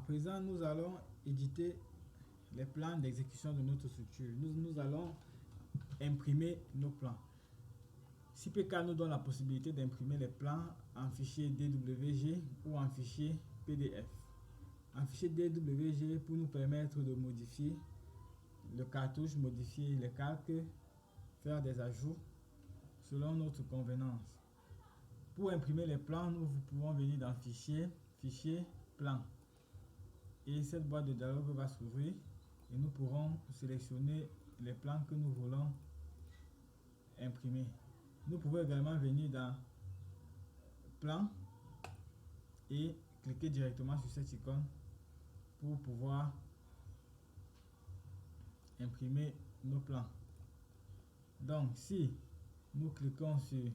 présent, nous allons éditer les plans d'exécution de notre structure. Nous allons imprimer nos plans. CPK nous donne la possibilité d'imprimer les plans en fichier DWG ou en fichier PDF. En fichier DWG pour nous permettre de modifier le cartouche, modifier les calques, faire des ajouts selon notre convenance. Pour imprimer les plans, nous pouvons venir dans fichier plan. Et cette boîte de dialogue va s'ouvrir et nous pourrons sélectionner les plans que nous voulons imprimer. Nous pouvons également venir dans plan et cliquer directement sur cette icône pour pouvoir imprimer nos plans. Donc si nous cliquons sur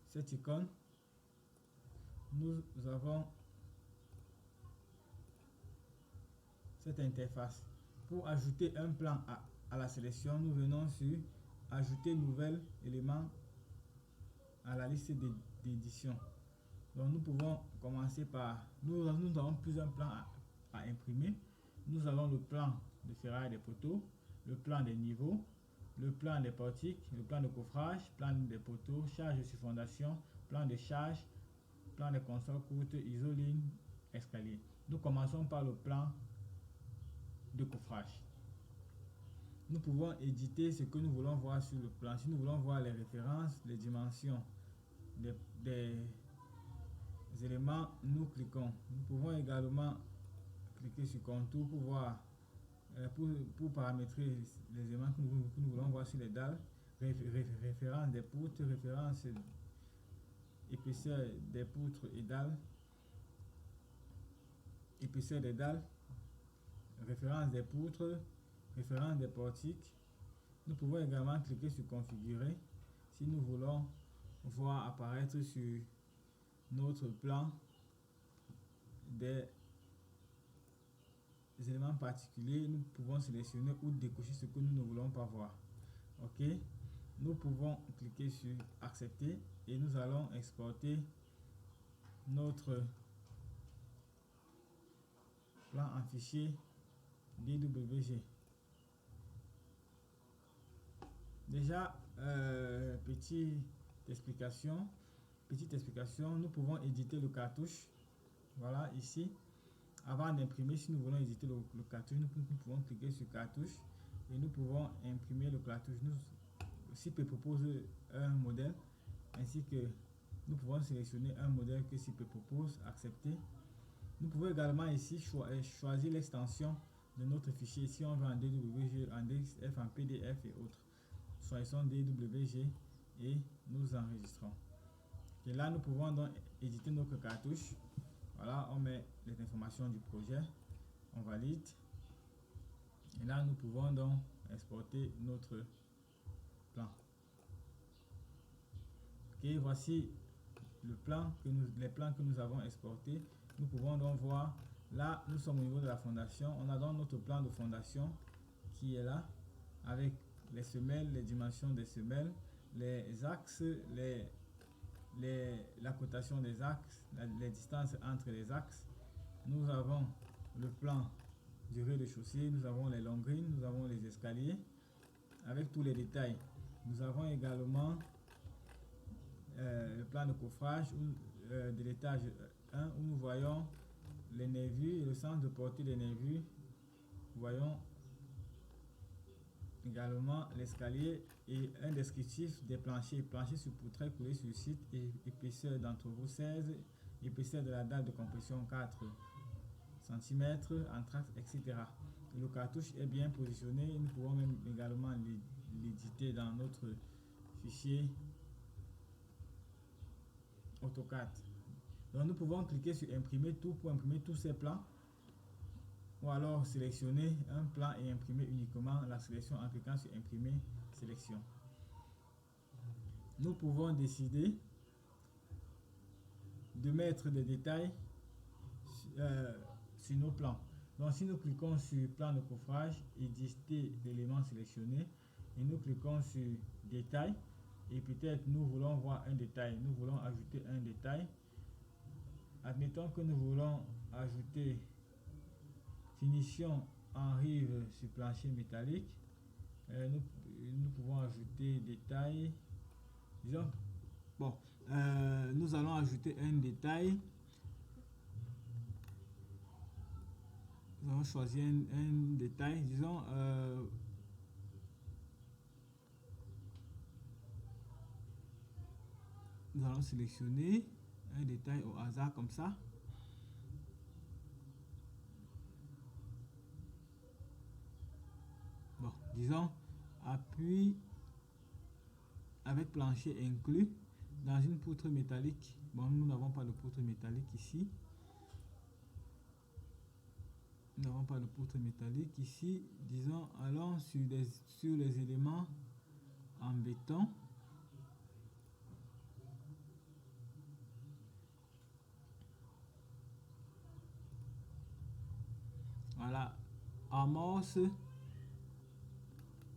cette icône, nous avons cette interface. Pour ajouter un plan à la sélection, nous venons sur ajouter nouvel élément à la liste d'édition. Donc nous pouvons commencer par nous avons plusieurs plans à imprimer. Nous avons le plan de ferraille des poteaux, le plan des niveaux, le plan des portiques, le plan de coffrage, plan des poteaux, charge sur fondation, plan de charge, plan des consoles courtes, isoline, escalier. Nous commençons par le plan de coffrage. Nous pouvons éditer ce que nous voulons voir sur le plan. Si nous voulons voir les références, les dimensions des éléments, nous cliquons. Nous pouvons également cliquer sur contour pour voir pour paramétrer les éléments que nous voulons voir sur les dalles, référence des poutres, référence épaisseur des poutres et dalles, épaisseur des dalles, référence des poutres, référence des portiques. Nous pouvons également cliquer sur configurer si nous voulons voir apparaître sur notre plan des éléments particuliers. Nous pouvons sélectionner ou décocher ce que nous ne voulons pas voir. Ok, nous pouvons cliquer sur accepter et nous allons exporter notre plan en fichier DWG. Déjà, petite explication, nous pouvons éditer le cartouche. Voilà, ici. Avant d'imprimer, si nous voulons éditer le cartouche, nous pouvons cliquer sur cartouche et nous pouvons imprimer le cartouche. CIP propose un modèle, ainsi que nous pouvons sélectionner un modèle que CIP propose, accepter. Nous pouvons également ici choisir l'extension de notre fichier. Si on veut en DWG, en DXF, en PDF et autres. Choisissons DWG et nous enregistrons. Et là, nous pouvons donc éditer notre cartouche. Voilà, on met les informations du projet, on valide. Et là, nous pouvons donc exporter notre plan. Ok, voici le plan les plans que nous avons exportés. Nous pouvons donc voir, là, nous sommes au niveau de la fondation. On a donc notre plan de fondation qui est là, avec les semelles, les dimensions des semelles, les axes, la cotation des axes, les distances entre les axes. Nous avons le plan du rez-de-chaussée, nous avons les longrines, nous avons les escaliers avec tous les détails. Nous avons également le plan de coffrage de l'étage 1 où nous voyons les nervures et le sens de portée des nervures. Voyons également l'escalier et un descriptif des planchers sur poutrelle coulée sur site et épaisseur d'entrevue 16, épaisseur de la dalle de compression 4 cm, entracte, etc. Et le cartouche est bien positionné. Nous pouvons même également l'éditer dans notre fichier AutoCAD. Donc nous pouvons cliquer sur imprimer tout pour imprimer tous ces plans, ou alors sélectionner un plan et imprimer uniquement la sélection en cliquant sur imprimer sélection. Nous pouvons décider de mettre des détails sur nos plans. Donc si nous cliquons sur plan de coffrage, éditer l'élément sélectionné et nous cliquons sur détail et peut-être nous voulons voir un détail, nous voulons ajouter un détail. admettons que nous voulons ajouter finition en rive sur plancher métallique. Nous pouvons ajouter détail. Disons, bon, nous allons ajouter un détail. Nous allons choisir un détail, disons, nous allons sélectionner un détail au hasard comme ça. Bon, disons, appui avec plancher inclus dans une poutre métallique. Bon, nous n'avons pas de poutre métallique ici. Nous n'avons pas de poutre métallique ici. Disons, allons sur les éléments en béton. Voilà, amorce.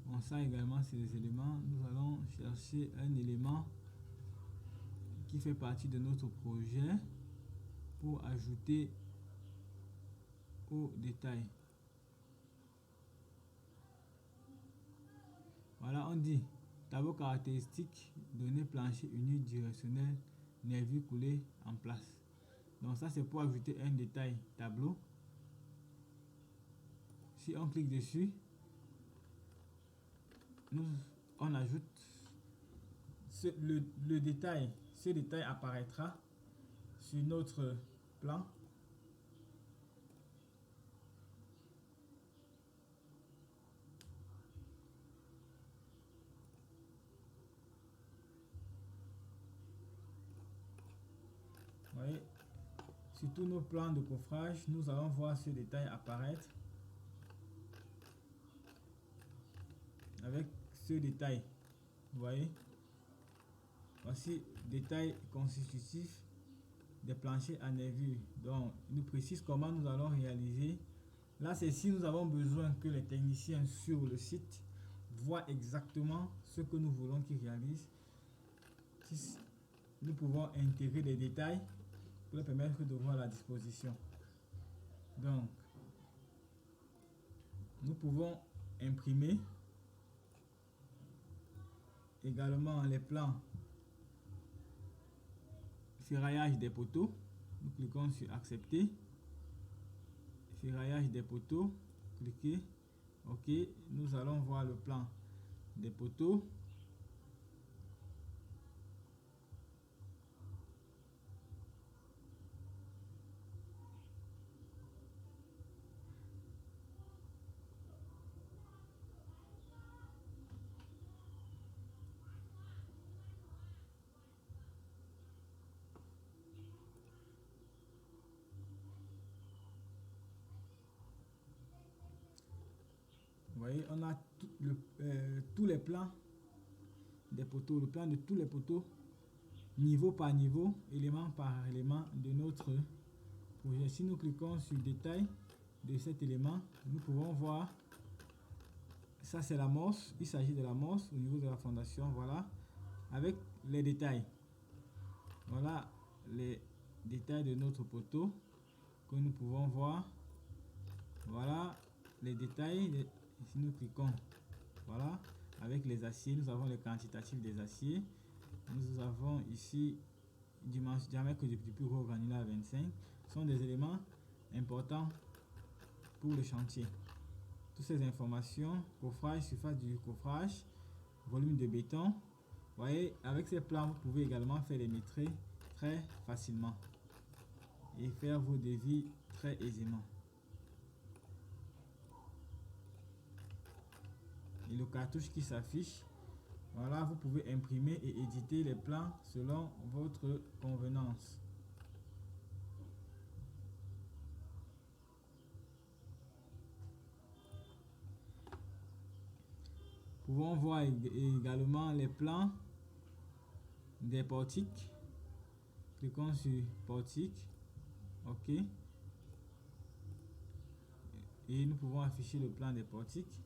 Bon, ça également, c'est les éléments. Nous allons chercher un élément qui fait partie de notre projet pour ajouter au détail. Voilà, on dit tableau caractéristique, données plancher unidirectionnel, nervure coulée en place. Donc ça c'est pour ajouter un détail tableau. Si on clique dessus, on ajoute le détail. Ce détail apparaîtra sur notre plan. Vous voyez, sur tous nos plans de coffrage, nous allons voir ce détail apparaître avec ce détail. Vous voyez, voici détail constitutif des planchers à nervures. Donc, il nous précise comment nous allons réaliser. Là, c'est si nous avons besoin que les techniciens sur le site voient exactement ce que nous voulons qu'ils réalisent. Si nous pouvons intégrer des détails pour leur permettre de voir la disposition. Donc, nous pouvons imprimer également les plans ferraillage des poteaux. Nous cliquons sur accepter. Ferraillage des poteaux, cliquez OK. Nous allons voir le plan des poteaux. Vous voyez, on a tous les plans des poteaux, le plan de tous les poteaux, niveau par niveau, élément par élément de notre projet. Si nous cliquons sur détail de cet élément, nous pouvons voir, ça c'est l'amorce, il s'agit de l'amorce au niveau de la fondation, voilà, avec les détails. Voilà les détails de notre poteau que nous pouvons voir. Voilà les détails. Si nous cliquons, voilà, avec les aciers, nous avons les quantitatifs des aciers. Nous avons ici diamètre du plus gros granulat à 25. Ce sont des éléments importants pour le chantier. Toutes ces informations, coffrage, surface du coffrage, volume de béton. Vous voyez, avec ces plans, vous pouvez également faire les maîtrises très facilement et faire vos devis très aisément. Et le cartouche qui s'affiche, voilà, vous pouvez imprimer et éditer les plans selon votre convenance. Nous pouvons voir également les plans des portiques. Cliquons sur portique, OK, et nous pouvons afficher le plan des portiques.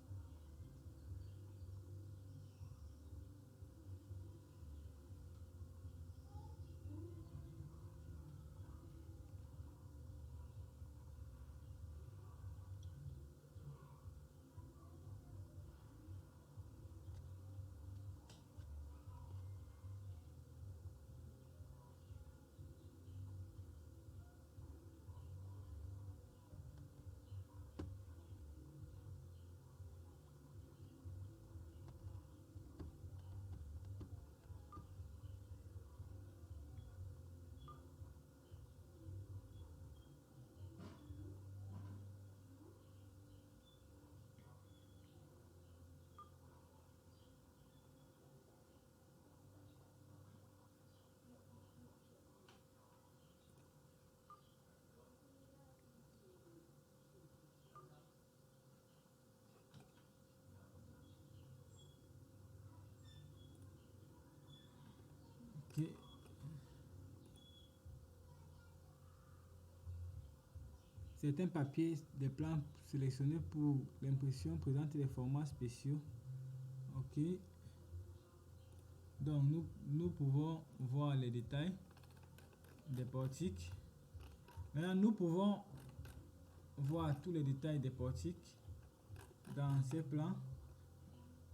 Ok. Certains papiers des plans sélectionnés pour l'impression présentent des formats spéciaux. Ok. Donc nous pouvons voir les détails des portiques. Maintenant nous pouvons voir tous les détails des portiques dans ces plans.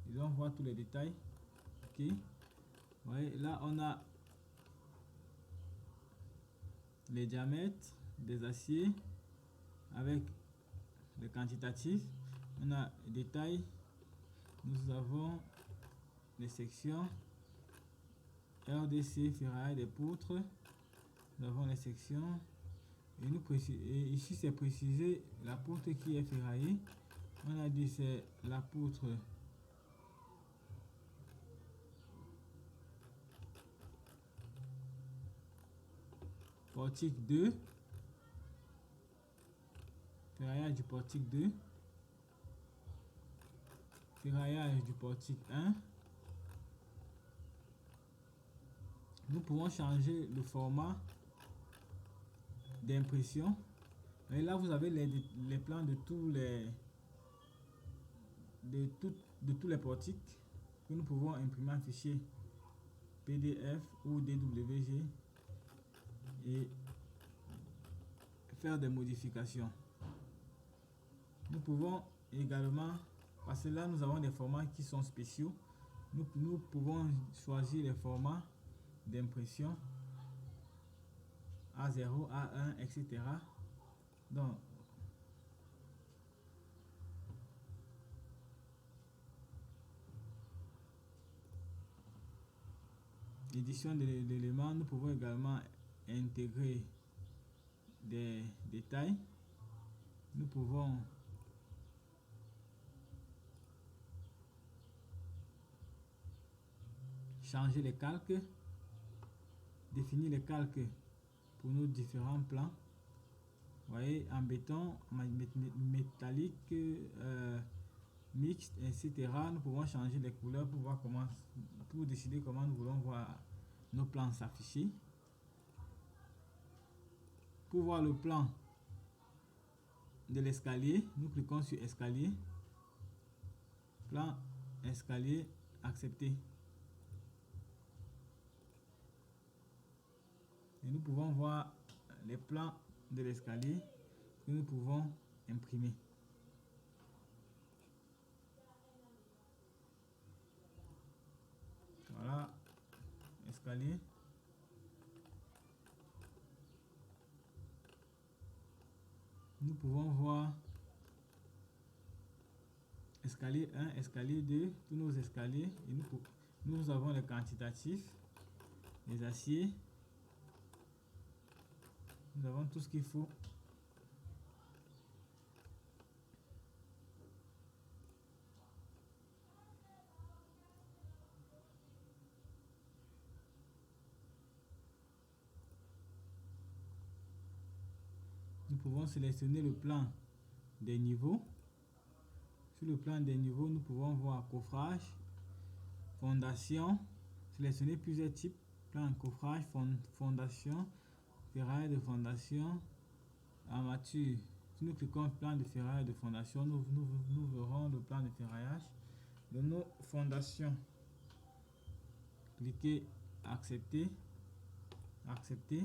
Ils vont voir tous les détails. Ok. Ouais, là on a les diamètres des aciers avec les quantitatifs. On a les détails. Nous avons les sections RDC, ferraille des poutres. Nous avons les sections. Et ici c'est précisé la poutre qui est ferraillée. On a dit c'est la poutre portique 2, ferraillage du portique 2, ferraillage du portique 1. Nous pouvons changer le format d'impression. Et là vous avez les plans de tous les portiques que nous pouvons imprimer en fichier PDF ou DWG et faire des modifications. Nous pouvons également, parce que là nous avons des formats qui sont spéciaux, nous pouvons choisir les formats d'impression A0, A1, etc. Donc édition de l'élément, nous pouvons également intégrer des détails. Nous pouvons changer les calques, définir les calques pour nos différents plans. Vous voyez, en béton, métallique, mixte, etc. Nous pouvons changer les couleurs pour voir pour décider comment nous voulons voir nos plans s'afficher. Pour voir le plan de l'escalier, nous cliquons sur escalier, plan escalier, accepter. Et nous pouvons voir les plans de l'escalier que nous pouvons imprimer. Voilà, escalier. Nous pouvons voir escalier 1, escalier 2, tous nos escaliers. Et nous avons les quantitatifs, les aciers. Nous avons tout ce qu'il faut. Nous pouvons sélectionner le plan des niveaux. Sur le plan des niveaux, nous pouvons voir coffrage, fondation, sélectionner plusieurs types, plan coffrage, fondation, ferraille de fondation, armature. Si nous cliquons plan de ferraille de fondation, nous verrons le plan de ferraillage de nos fondations. Cliquez accepter, accepter.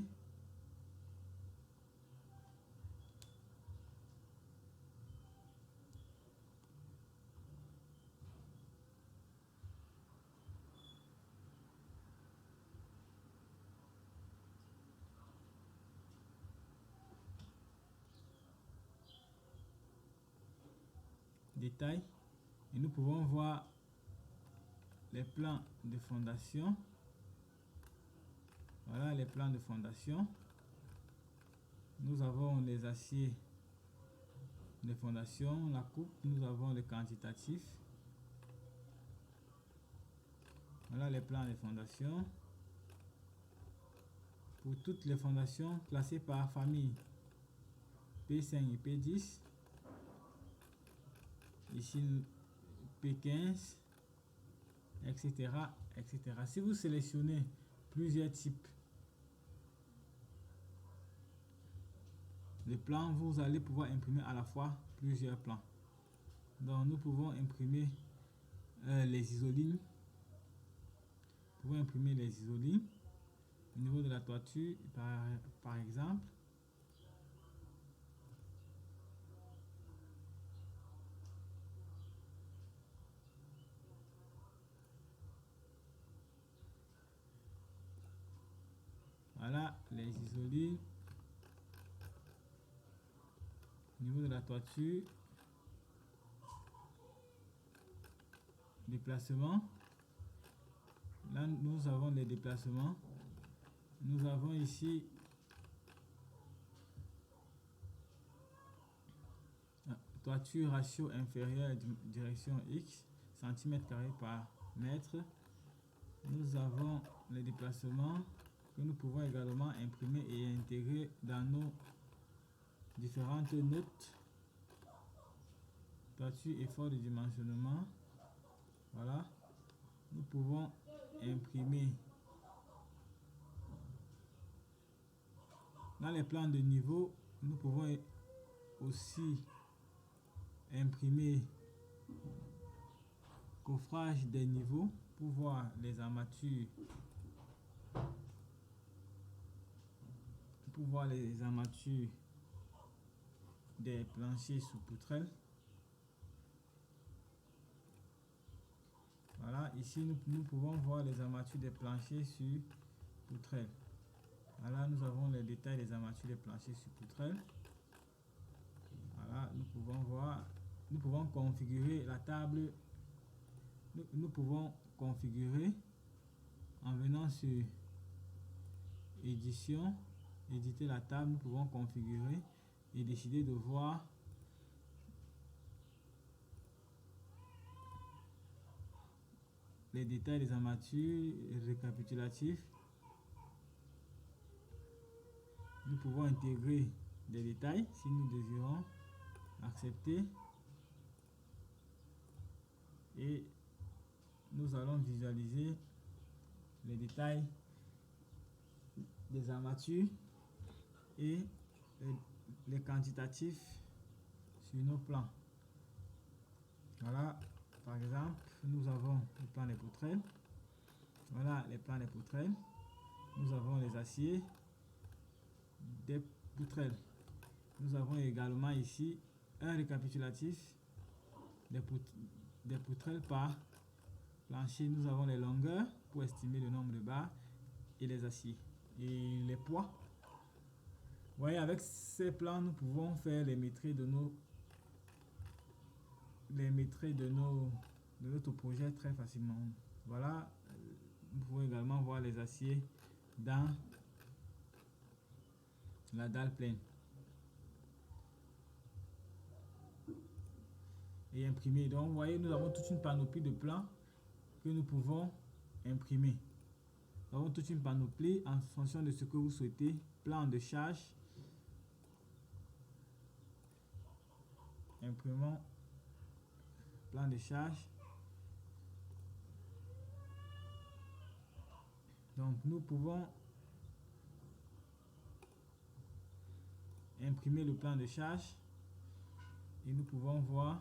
Détail, et nous pouvons voir les plans de fondation. Voilà les plans de fondation. Nous avons les aciers de fondation, la coupe, nous avons les quantitatifs. Voilà les plans de fondation pour toutes les fondations classées par famille P5 et P10. Ici P15, etc., etc. Si vous sélectionnez plusieurs types de plans. Vous allez pouvoir imprimer à la fois plusieurs plans. Donc nous pouvons imprimer les isolines. Nous pouvons imprimer les isolines au niveau de la toiture par exemple. Voilà les isolines au niveau de la toiture. Déplacement. Là nous avons les déplacements. Nous avons ici toiture ratio inférieur direction X, centimètres carrés par mètre. Nous avons les déplacements que nous pouvons également imprimer et intégrer dans nos différentes notes. Toiture effort de dimensionnement. Voilà. Nous pouvons imprimer dans les plans de niveau. Nous pouvons aussi imprimer coffrage des niveaux pour voir les armatures, des planchers sous poutrelle. Voilà, ici nous pouvons voir les armatures des planchers sur poutrelle. Voilà, nous avons les détails des armatures des planchers sur poutrelle. Voilà, nous pouvons voir, nous pouvons configurer la table. Nous pouvons configurer en venant sur édition, éditer la table. Nous pouvons configurer et décider de voir les détails des armatures, récapitulatifs. Nous pouvons intégrer des détails si nous désirons. Accepter. Et nous allons visualiser les détails des armatures et les quantitatifs sur nos plans. Voilà, par exemple, nous avons le plan des poutrelles. Voilà les plans des poutrelles. Nous avons les aciers des poutrelles. Nous avons également ici un récapitulatif des poutrelles par plancher. Nous avons les longueurs pour estimer le nombre de barres et les aciers et les poids. Vous voyez, avec ces plans, nous pouvons faire les maîtrises de notre projet très facilement. Voilà, nous pouvons également voir les aciers dans la dalle pleine et imprimer. Donc vous voyez, nous avons toute une panoplie de plans que nous pouvons imprimer. Nous avons toute une panoplie en fonction de ce que vous souhaitez. Plan de charge. Imprimons plan de charge. Donc nous pouvons imprimer le plan de charge et nous pouvons voir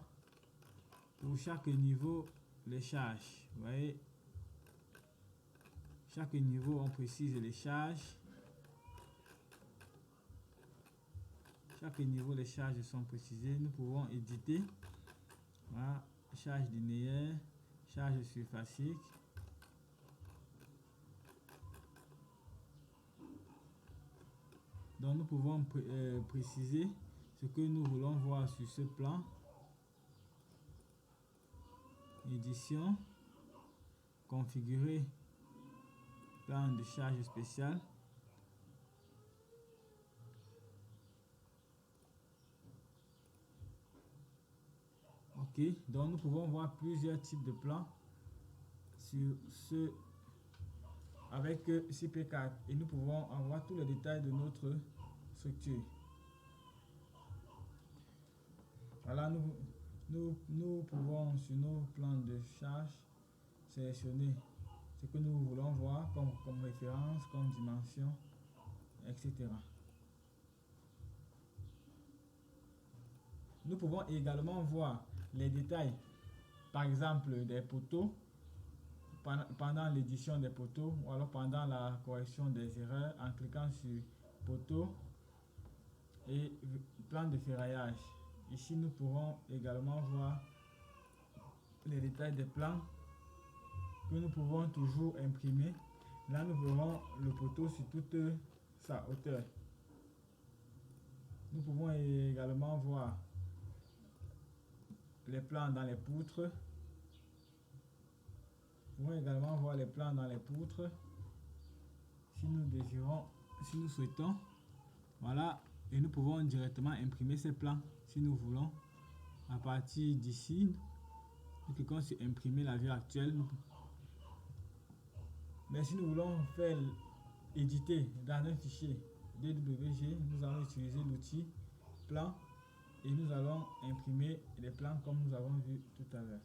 pour chaque niveau les charges. Vous voyez, chaque niveau on précise les charges. Chaque niveau les charges sont précisées. Nous pouvons éditer. Voilà, charge linéaire, charge surfacique. Donc nous pouvons préciser ce que nous voulons voir sur ce plan. Édition, configurer plan de charge spécial. Ok, donc nous pouvons voir plusieurs types de plans sur ce avec CP4 et nous pouvons avoir tous les détails de notre structure. Voilà, nous pouvons sur nos plans de charge sélectionner ce que nous voulons voir comme référence, comme dimension, etc. Nous pouvons également voir les détails, par exemple des poteaux, pendant l'édition des poteaux ou alors pendant la correction des erreurs en cliquant sur poteau et plan de ferraillage. Ici, nous pourrons également voir les détails des plans que nous pouvons toujours imprimer. Là, nous verrons le poteau sur toute sa hauteur. Nous pouvons également voir les plans dans les poutres. Nous pouvons également voir les plans dans les poutres si nous désirons, si nous souhaitons. Voilà, et nous pouvons directement imprimer ces plans si nous voulons. À partir d'ici, nous cliquons sur imprimer la vue actuelle. Mais si nous voulons faire éditer dans un fichier DWG, nous allons utiliser l'outil plan et nous allons imprimer les plans comme nous avons vu tout à l'heure.